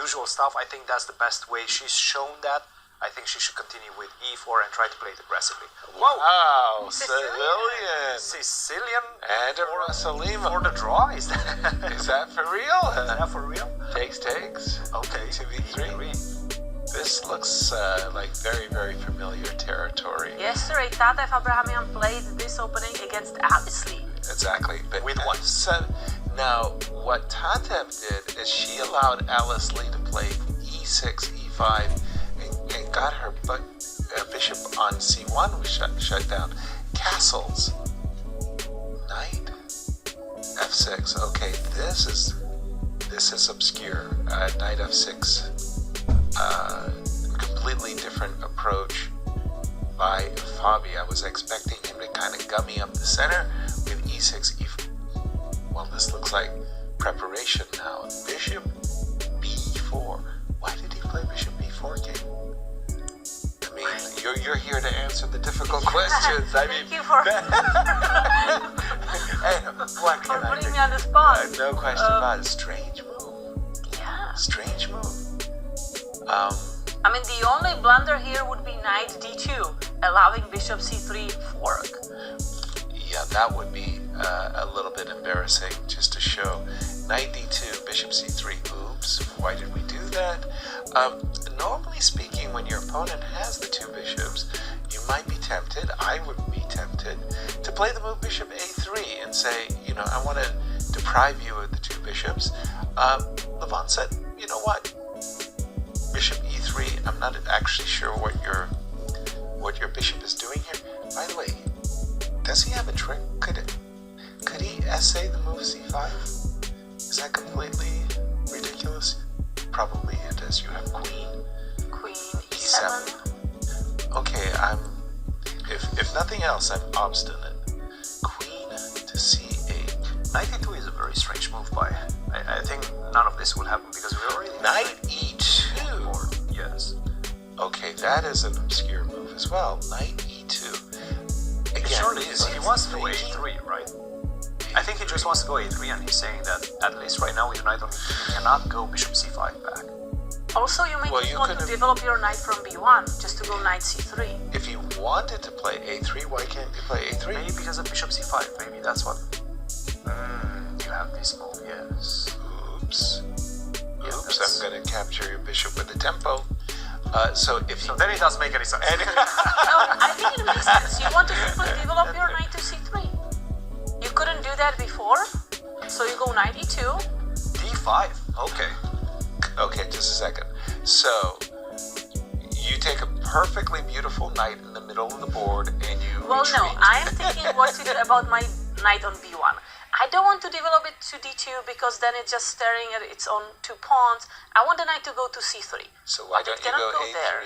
usual stuff. I think that's the best way. She's shown that. I think she should continue with e4 and try to play it aggressively. Wow, Sicilian And a Rosalima. for the draw, is that? Is that for real? Is that for real? Takes. Okay. 2v3. This looks like very, very familiar territory. Yesterday, Tatev Abrahamian played this opening against Alice Lee. Exactly. But With what? So, now, what Tatev did is she allowed Alice Lee to play e6, e5, and got her bishop on c1 was shut down. Castles. Knight f6. Okay, this is obscure. Knight f6. Completely different approach by Fabi. I was expecting him to kind of gummy up the center with e6, e4. Well, this looks like preparation now. Bishop b4. Why did he play bishop b4, Kate? I mean, you're here to answer the difficult questions. Thank you for putting me on the spot. No question about it. Strange move. Yeah. Strange move. I mean, the only blunder here would be knight d2, allowing bishop c3 fork. Yeah, that would be a little bit embarrassing just to show. Knight d2, bishop c3. Oops, why did we do that? Normally speaking, when your opponent has the two bishops, you might be tempted, I would be tempted, to play the move bishop a3 and say, you know, I want to deprive you of the two bishops. Levon said, you know what? Bishop e3, I'm not actually sure what your bishop is doing here. By the way, does he have a trick? Could he essay the move c5? Is that completely ridiculous? Probably it is. You have queen e7. Okay, if nothing else, I'm obstinate. Queen to c8. Knight e2 is a very strange move by. I think none of this will happen because we already Knight e2. Yes. Okay, that is an obscure move as well. Knight e2. Again, Surely he wants to go a3, right? I think he just wants to go a3, and he's saying that at least right now with knight on e2, he cannot go bishop c5 back. Also, you may just want to develop your knight from b1, just to go knight c3. If you wanted to play a3, why can't you play a3? Maybe because of bishop c5. Maybe that's what. You have this move, yes. Oops. Yeah, Oops, I'm going to capture your bishop with the tempo. So then it does make any sense. No, I think it makes sense. You want to simply develop your knight to c3. You couldn't do that before, so you go knight e2. d5. Okay. Okay, just a second. So, you take a perfectly beautiful knight in the middle of the board and you Well, retreat. no, I'm thinking what to do about my knight on b1. I don't want to develop it to d2 because then it's just staring at its own two pawns. I want the knight to go to c3. So why But don't it you cannot go go a3? there.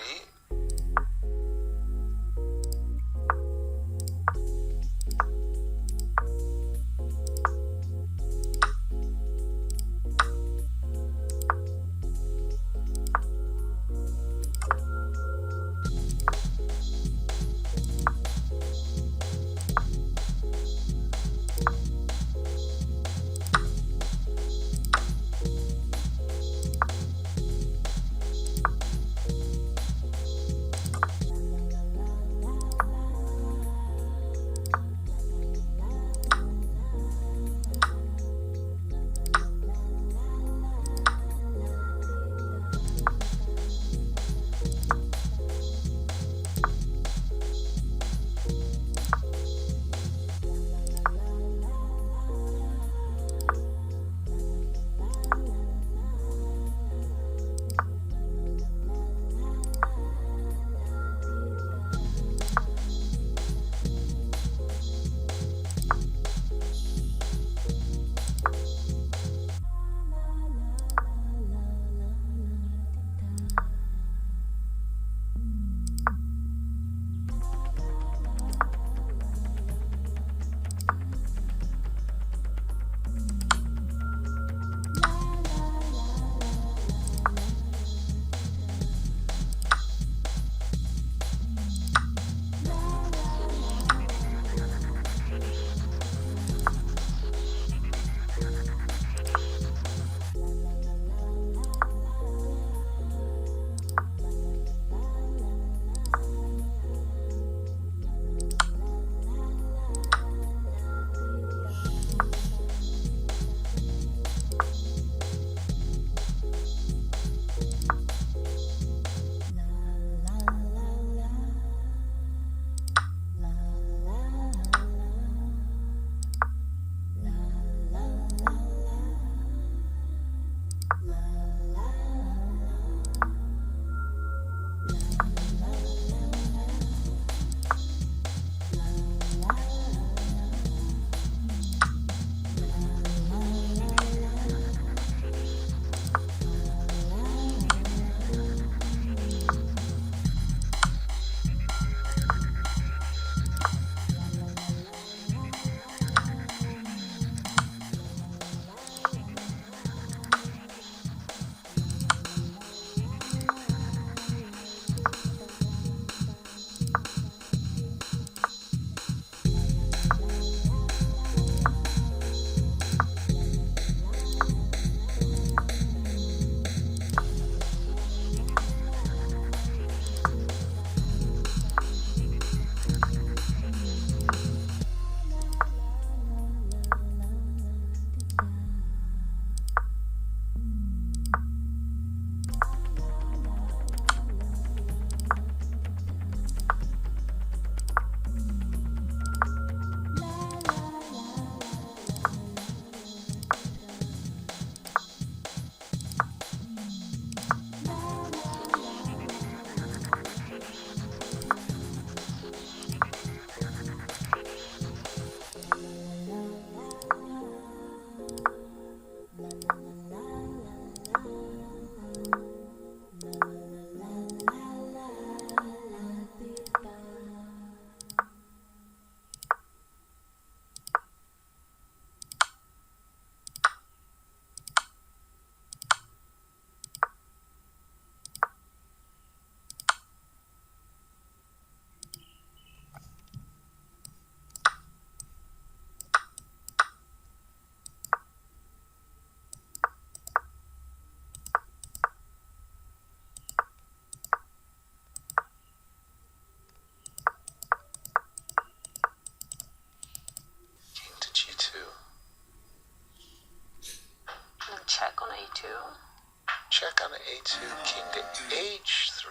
check on a2, king to h3.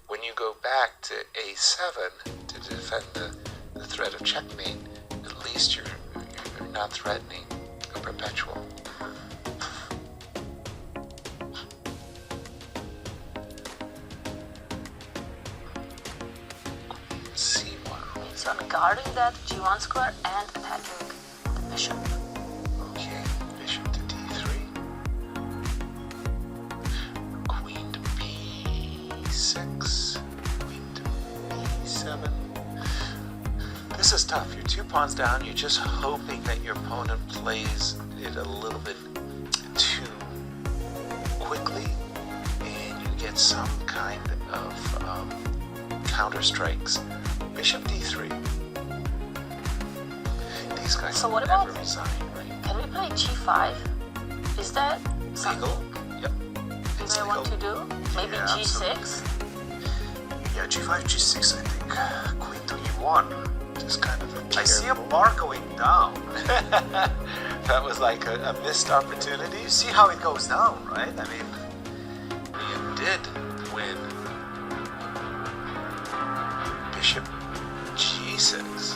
When you go back to a7 to defend the threat of checkmate, at least you're not threatening a perpetual. c1. So I'm guarding that g1 square and attacking the bishop. Okay, bishop to d3. Queen to b6. Queen to b7. This is tough. You're 2 pawns down. You're just hoping that your opponent plays it a little bit too quickly and you get some kind of counter strikes. Bishop d3. These guys So what never about- resign, right? Can we play g5? Is that something Legal? Yep. you It's may legal. want to do? Maybe Yeah, g6? Yeah, g5, g6, I think. Queen to e1. Just kind of a I see a careful- bar going down. That was like a missed opportunity. You see how it goes down, right? I mean, You did win. Bishop g6.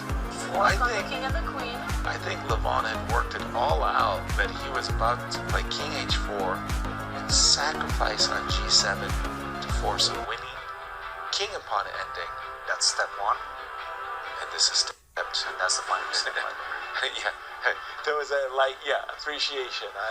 Force on the king and the queen. I think Levon had worked it all out that he was about to play king h4 and sacrifice on g7 to force a winning king and pawn ending. that's step one, And this is step 2. and that's the final step. Yeah, there was a appreciation.